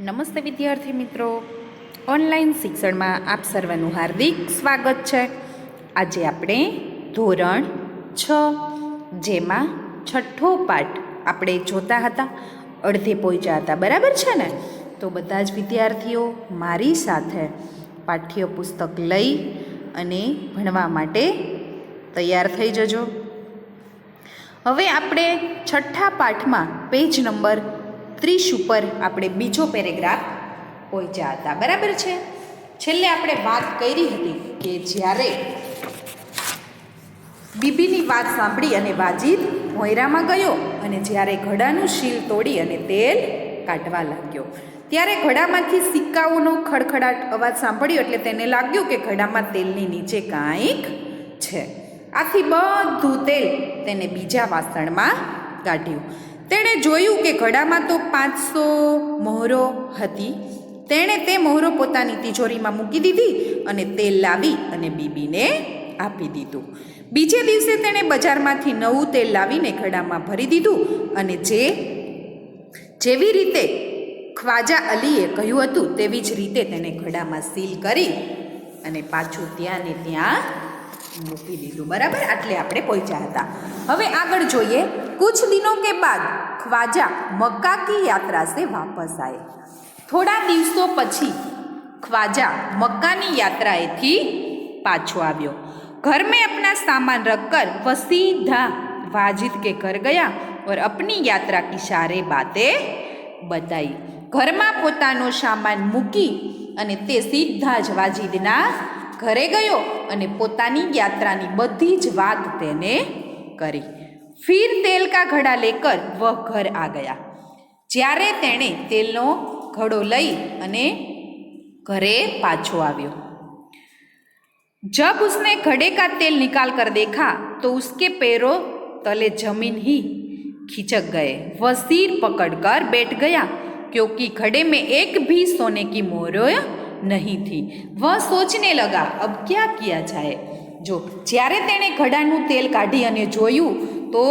નમસ્તે વિદ્યાર્થી મિત્રો, ઓનલાઈન શિક્ષણમાં આપ સર્વનું હાર્દિક સ્વાગત છે. આજે આપણે ધોરણ 6 જેમાં છઠ્ઠો પાઠ આપણે જોતા હતા, અડધે પહોંચ્યા હતા, બરાબર છે ને? તો બધા જ વિદ્યાર્થીઓ મારી સાથે પાઠ્યપુસ્તક લઈ અને ભણવા માટે તૈયાર થઈ જજો. હવે આપણે છઠ્ઠા પાઠમાં પેજ નંબર 30 ઉપર આપણે બીજો પેરેગ્રાફ પહોંચ્યા હતા, બરાબર છે? છેલ્લે આપણે વાત કરી હતી કે જ્યારે બીબીની વાત સાંભળી અને વાજીદ ભોંયરામાં ગયો અને જ્યારે ઘડાનું શીલ તોડી અને તેલ કાઢવા લાગ્યો, ત્યારે ઘડામાંથી સિક્કાઓનો ખડખડાટ અવાજ સાંભળ્યો એટલે તેને લાગ્યું કે ઘડામાં તેલની નીચે કાંઈક છે. આથી બધું તેલ તેને બીજા વાસણમાં કાઢ્યું. તેણે જોયું કે ઘડામાં તો 500 મોહરો હતી. તેણે તે મોહરો પોતાની તિજોરીમાં મૂકી દીધી અને તેલ લાવી અને બીબીને આપી દીધું. બીજે દિવસે તેણે બજારમાંથી નવું તેલ લાવીને ઘડામાં ભરી દીધું અને જેવી રીતે ખ્વાજા અલીએ કહ્યું હતું તેવી જ રીતે તેણે ઘડામાં સીલ કરી અને પાછું ત્યાં ને ત્યાં મૂકી દીધું, બરાબર? આટલે આપણે પહોંચ્યા હતા. હવે આગળ જોઈએ. कुछ दिनों के बाद ख्वाजा मक्का की यात्रा से वापस आए. थोड़ा दिवसों પછી ख्वाजा मक्का की यात्राएથી पाछो આવ્યો. घर में अपना सामान रखकर वह सीधा वाजिद के घर गया और अपनी यात्रा की सारी बातें बताई. ઘરમાં પોતાનો સામાન મૂકી અને તે સીધા જ વાજીદના ઘરે ગયો અને પોતાની યાત્રાની બધી જ વાત તેને કરી. फिर तेल का घड़ा लेकर वह घर आ गया. જ્યારે તેણે તેલનો ઘડો લઈ અને ઘરે પાછો આવ્યો. जब उसने घड़े का तेल निकाल कर देखा तो उसके पैरों तले जमीन ही खिसक गए. वह सिर पकड़कर बैठ गया क्योंकि घड़े में एक भी सोने की मोहर नहीं थी. वह सोचने लगा अब क्या किया जाए. જો જ્યારે તેણે ઘડાનું તેલ કાઢી અને જોયું તો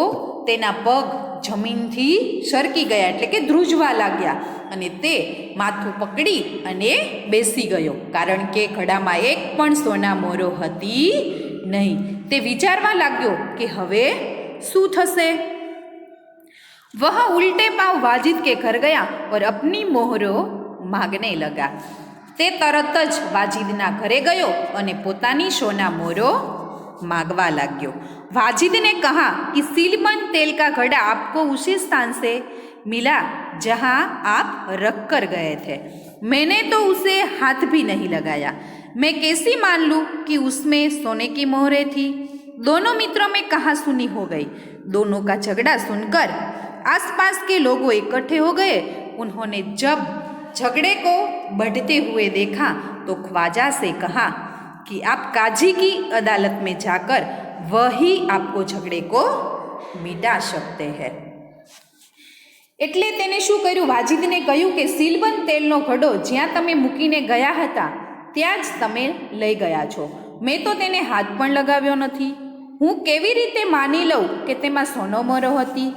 તેના પગ જમીનથી સરકી ગયા, એટલે કે ધ્રુજવા લાગ્યા અને તે માથું પકડી અને બેસી ગયો, કારણ કે ઘડામાં એક પણ સોના મોરો હતી નહીં. તે વિચારવા લાગ્યો કે હવે શું થશે. वह उल्टे पांव वाजिद के घर गया और अपनी मोहरो मांगने लगा. તે તરત જ વાજીદના ઘરે ગયો અને પોતાની સોના મોરો मांगवा लाग्यो. वाजिद ने कहा कि सीलबंद तेल का घड़ा आपको उसी स्थान से मिला जहां आप रख कर गए थे. मैंने तो उसे हाथ भी नहीं लगाया. मैं कैसे मान लूं कि उसमें सोने की मोहरें थी. दोनों मित्रों में कहासुनी हो गई. दोनों का झगड़ा सुनकर आसपास के लोग इकट्ठे हो गए. उन्होंने जब झगड़े को बढ़ते हुए देखा तो ख्वाजा से कहा कि आप काजी की अदालत में जाकर वही आपको झगड़े को मिटा सकते हैं. એટલે તેને શું કર્યું? વાજીદને કહ્યું કે સીલબંધ તેલનો ઘડો જ્યાં તમે મૂકીને ગયા હતા ત્યાં જ તમે લઈ ગયા છો. મેં તો તેને હાથ પણ લગાવ્યો નથી. હું કેવી રીતે માની લઉં કે તેમાં સોનો મોરો હતી?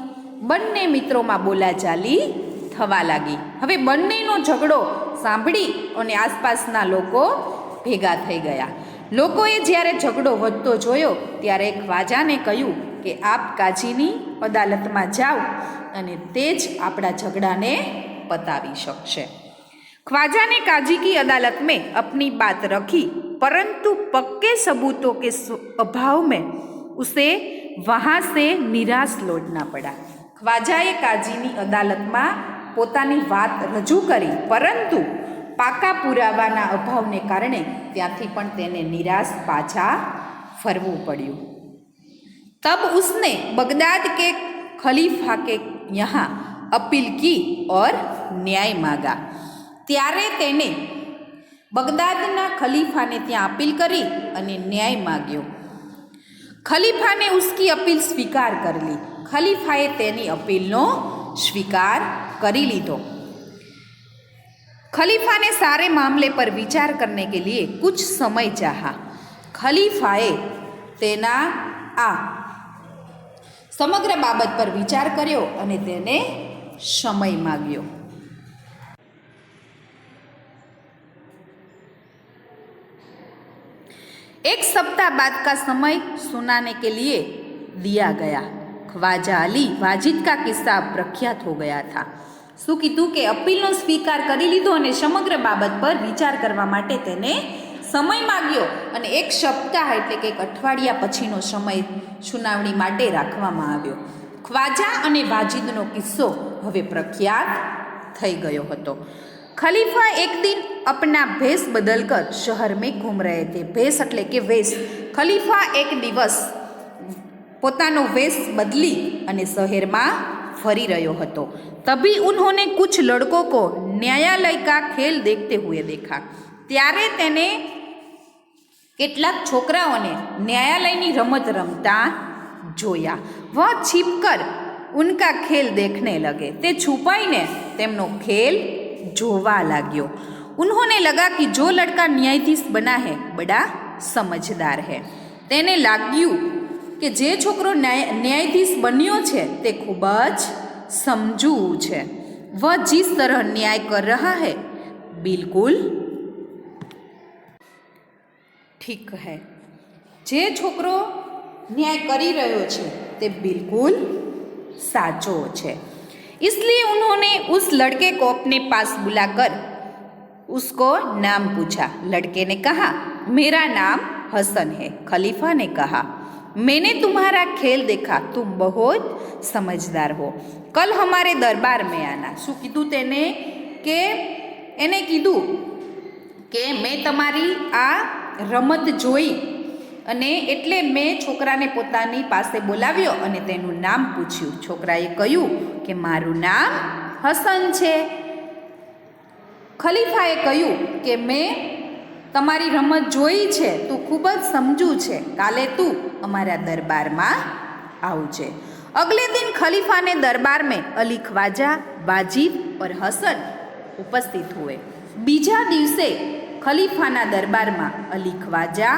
બંને મિત્રોમાં બોલાચાલી થવા લાગી. હવે બંનેનો ઝઘડો સાંભળી અને આસપાસના લોકો ભેગા થઈ ગયા. લોકોએ જ્યારે ઝઘડો વધતો જોયો ત્યારે ખ્વાજાને કહ્યું કે આપ કાજીની અદાલતમાં જાઓ અને તે જ આપણા ઝઘડાને પતાવી શકશે. ख्वाजा ने काजी की अदालत में अपनी बात रखी, परंतु पक्के सबूतों के अभाव में उसे वहाँ से निराश लौटना पड़ा. ख्वाजाએ કાજીની અદાલતમાં પોતાની વાત રજૂ કરી, પરંતુ પાકા પુરાવાના અભાવને કારણે ત્યાંથી પણ તેને નિરાશ પાછા ફરવું પડ્યું. તબ ઉસને બગદાદ કે ખલીફા કે યહાં અપીલ કી ઓર ન્યાય માગા. ત્યારે તેને બગદાદના ખલીફાને ત્યાં અપીલ કરી અને ન્યાય માગ્યો. ખલીફાને ઉસકી અપીલ સ્વીકાર કરી લી. ખલીફાએ તેની અપીલનો स्वीकार કરી લીધો. खलीफा ने सारे मामले पर विचार करने के लिए कुछ समय चाहा. खलीफाए तेना आ समग्र बाबत पर विचार कर्यो અને તેને સમય માગ્યો. एक सप्ताह बाद का समय सुनाने के लिए दिया गया। ख्वाजा अली वाजिद का किस्सा प्रख्यात हो गया था। શું કીધું કે અપીલનો સ્વીકાર કરી લીધો અને સમગ્ર બાબત પર વિચાર કરવા માટે તેને સમય માગ્યો અને એક સપ્તાહ એટલે કે એક અઠવાડિયા પછીનો સમય સુનાવણી માટે રાખવામાં આવ્યો। ખ્વાજા અને વાજિદનો કિસ્સો હવે પ્રખ્યાત થઈ ગયો હતો। खलीफा एक दिन अपना भेष बदलकर शहर में घूम रहे थे। भेष એટલે કે વેશ। खलीफा एक दिवस પોતાનો વેશ બદલી અને શહેરમાં ફરી રહ્યો હતો। तभी उन्होंने कुछ लड़कों को न्यायालय का खेल देखते हुए देखा। ત્યારે તેને કેટલાક છોકરાઓને ન્યાયાલયની રમત રમતા જોયા। वह छिपकर उनका खेल देखने लगे। તે છુપાઈને તેમનો ખેલ જોવા लाग्यो। उन्होंने लगा कि जो लड़का न्यायाधीश बना है बड़ा समझदार है। તેને લાગ્યું કે જે છોકરો ન્યાયાધીશ બન્યો છે તે ખૂબ જ समझू है। वह जिस तरह न्याय कर रहा है बिल्कुल ठीक है। जे छोकरो न्याय करी रह्यो छे ते बिल्कुल साचो छे। इसलिए उन्होंने उस लड़के को अपने पास बुलाकर उसको नाम पूछा। लड़के ने कहा, मेरा नाम हसन है। खलीफा ने कहा, मैंने तुम्हारा खेल देखा, तुम बहुत समझदार हो। कल हमारे दरबार में आना। શું કીધું તેને કે એને કીધું કે મેં તમારી આ રમત જોઈ અને એટલે મેં છોકરાને પોતાની પાસે બોલાવ્યો અને તેનું નામ પૂછ્યું। છોકરાએ કહ્યું કે મારું નામ હસન છે। ખલીફાએ કહ્યું કે મેં તમારી રમત જોઈ છે, તું ખૂબ જ સમજુ છે, કાલે તું અમારા દરબારમાં આવજે। अगले दिन खलीफा ने दरबार में अली ख्वाजा, वाजिद और हसन उपस्थित हुए। बीजा दिवसे खलीफाना दरबार में अली ख्वाजा,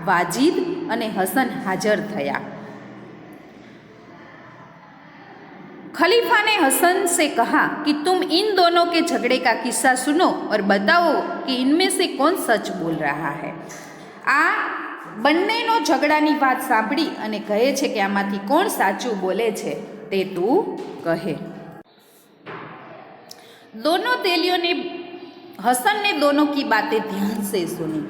वाजिद और हसन हाजर थया। खलीफा ने हसन से कहा कि तुम इन दोनों के झगड़े का किस्सा सुनो और बताओ कि इनमें से कौन सच बोल रहा है। आ બંનેનો ઝઘડાની વાત સાંભળી અને કહે છે કે આમાંથી કોણ સાચું બોલે છે તે તું કહે। दोनों तेलियों ने हसन ने दोनों की बातें ध्यान से सुनी।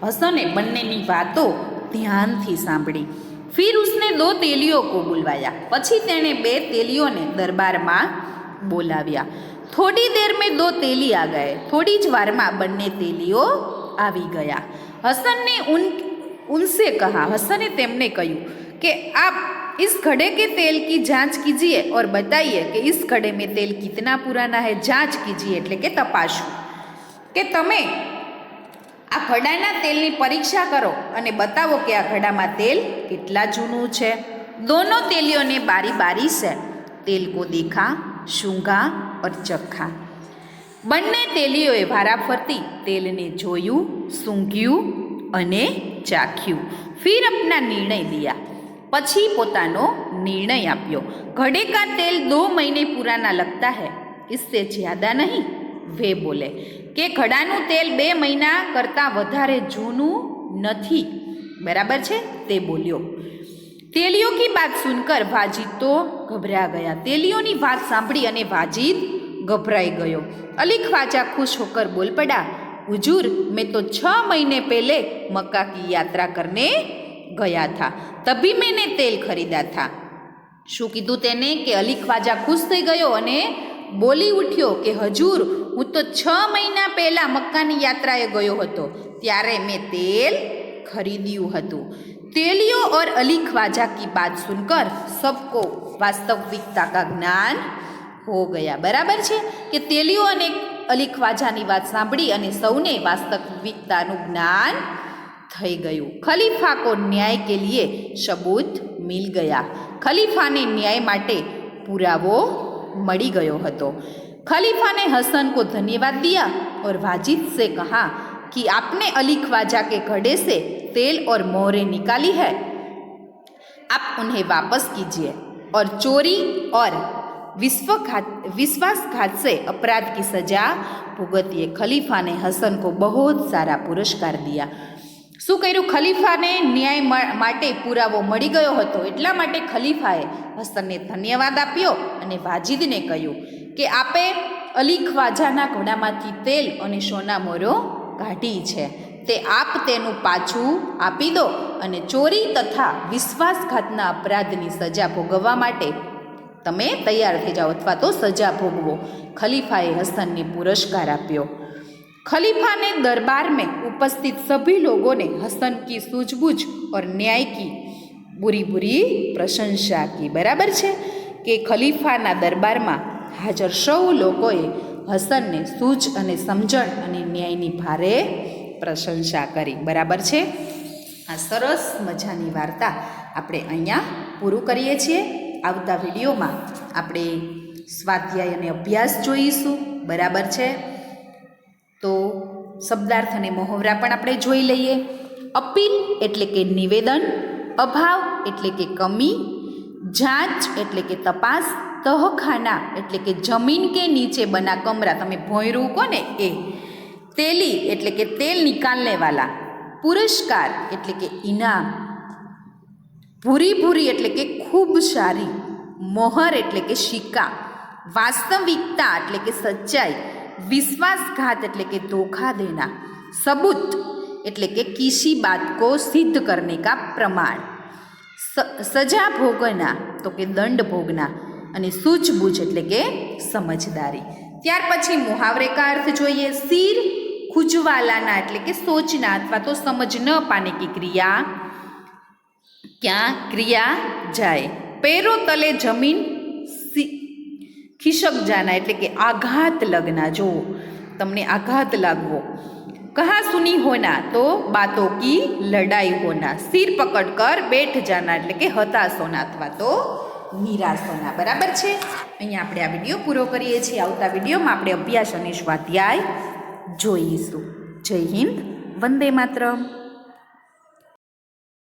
हसने બંનેની વાતો ધ્યાનથી સાંભળી। फिर उसने दो तेलियों को बुलवाया। પછી તેણે બે તેલિયોને દરબારમાં બોલાવ્યા। थोड़ी देर में दो तेली आ गए। थोड़ी ज वाરમાં બંને તેલીઓ આવી ગયા। हसन ने उनसे कहा, हसन ने तेमने कहूँ कि आप इस घड़े के तेल की जांच कीजिए और बताइए कि इस घड़े में तेल कितना पुराना है। जांच कीजिए એટલે કે તપાસો કે તમે આ ઘડાના તેલની પરીક્ષા કરો અને બતાવો કે આ ઘડામાં તેલ કેટલા જૂનું છે। दोनों तेलियों ने बारी बारी से तेल को देखा, सूंघा और चखा। બંને તેલીઓએ વારાફરતી તેલને જોયું, સૂંઘ્યું અને ચાખ્યું। फिर अपना निर्णय दिया। પછી પોતાનો निर्णय આપ્યો। घड़े का तेल 2 महीने पुराना लगता है, इससे ज़्यादा नहीं। वे बोले કે ઘડાનું તેલ 2 મહિના કરતાં વધારે જૂનું નથી। બરાબર છે તે બોલ્યો। તેલીઓ की बात सुनकर वाजिद तो घबरा गया। તેલીઓની વાત સાંભળી અને વાजिद घबराई गयो। अली ख्वाजा खुश होकर बोल पड़ा, हुजूर मैं तो 6 महीने पहले मक्का की यात्रा करने गया था, तभी मैंने तेल खरीदा था। શું કીધું તેને કે અલી ખ્વાજા ખુશ થઈ ગયો અને બોલી ઉઠ્યો કે હજૂર હું તો 6 મહિના પહેલાં મક્કાની યાત્રાએ ગયો હતો, ત્યારે મેં તેલ ખરીદ્યું હતું। तेलियों और अली ख्वाजा की बात सुनकर सबको वास्तविकता का ज्ञान हो गया। बराबर है कि तेलियों ने अली ख्वाजानी बात सांभળી અને સૌને વાસ્તવિકતાનું જ્ઞાન થઈ ગયું। खलीफा को न्याय के लिए सबूत मिल गया। खलीफा ने न्याय માટે પુરાવો મળી ગયો હતો। खलीफा ने हसन को धन्यवाद दिया और वाजिद से कहा कि आपने अली ख्वाजा के घड़े से तेल और मोहरें निकाली है, आप उन्हें वापस कीजिए और चोरी और विश्वासघात से अपराध की सजा भुगतिए। खलीफा ने हसन को बहुत सारा पुरस्कार दिया। શું કર્યું? ખલીફાને ન્યાય માટે પુરાવો મળી ગયો હતો, એટલા માટે ખલીફાએ હસનને ધન્યવાદ આપ્યો અને વાજિદને કહ્યું કે આપે અલી ખ્વાજાના ઘોડામાંથી તેલ અને સોના મોરો કાઢી છે, તે આપ તેનું પાછું આપી દો અને ચોરી તથા વિશ્વાસઘાતના અપરાધની સજા ભોગવવા માટે તમે તૈયાર થઈ જાઓ અથવા તો સજા ભોગવો. ખલીફાએ હસનને પુરસ્કાર આપ્યો. खलीफा ने दरबार में उपस्थित सभी लोगों ने हसन की सूझबूझ और न्याय की बुरी बुरी प्रशंसा की. बराबर है कि खलीफाना दरबार में हाजर सौ लोगोए हसन ने सूझ अने समझण अने न्यायनी भारे प्रशंसा करी. बराबर है. आ सरस मजानी वार्ता આપણે અહીંયા પૂરું કરીએ છીએ. આવતા વિડીયોમાં આપણે સ્વાધ્યાય અને અભ્યાસ જોઈશું. બરાબર છે. તો શબ્દાર્થ અને મહોવરા પણ આપણે જોઈ લઈએ. અપીલ એટલે કે નિવેદન, અભાવ એટલે કે કમી, જાંચ એટલે કે તપાસ, તહખાના એટલે કે જમીન કે નીચે બના કમરા, તમે ભોંયરું કહો ને એ, તેલી એટલે કે તેલ નિકાલને વાલા, પુરસ્કાર એટલે કે ઇનામ, ભૂરી ભૂરી એટલે કે ખૂબ સારી, મોહર એટલે કે સિક્કા, વાસ્તવિકતા એટલે કે સચ્ચાઈ, विश्वासघात એટલે કે धोखा देना, सबूत એટલે કે किसी बात को सिद्ध करने का प्रमाण, सजा भोगना तो કે दंड भोगना અને सूझबूझ એટલે કે समझदारी. ત્યાર પછી मुहावरे का अर्थ જોઈએ. सिर खुजवालाना એટલે કે सोचना अथवा तो समझ न पाने की क्रिया क्या क्रिया जाए. पैरों तले जमीन खिसक जाना એટલે કે આઘાત લગના. જો તમને આઘાત લાગવો. કહા સુની હોના તો બાતો કી લડાઈ હોના. સિર પકડ કર બેઠ જાના એટલે કે હતાશ હોના અથવા તો નિરાશ હોના. બરાબર છે. અહીંયા આપણે આ વિડીયો પૂરો કરીએ છીએ. આવતા વિડીયોમાં આપણે અભ્યાસ અને સ્વાધ્યાય જોઈશું. જય હિન્દ, વંદે માતરમ.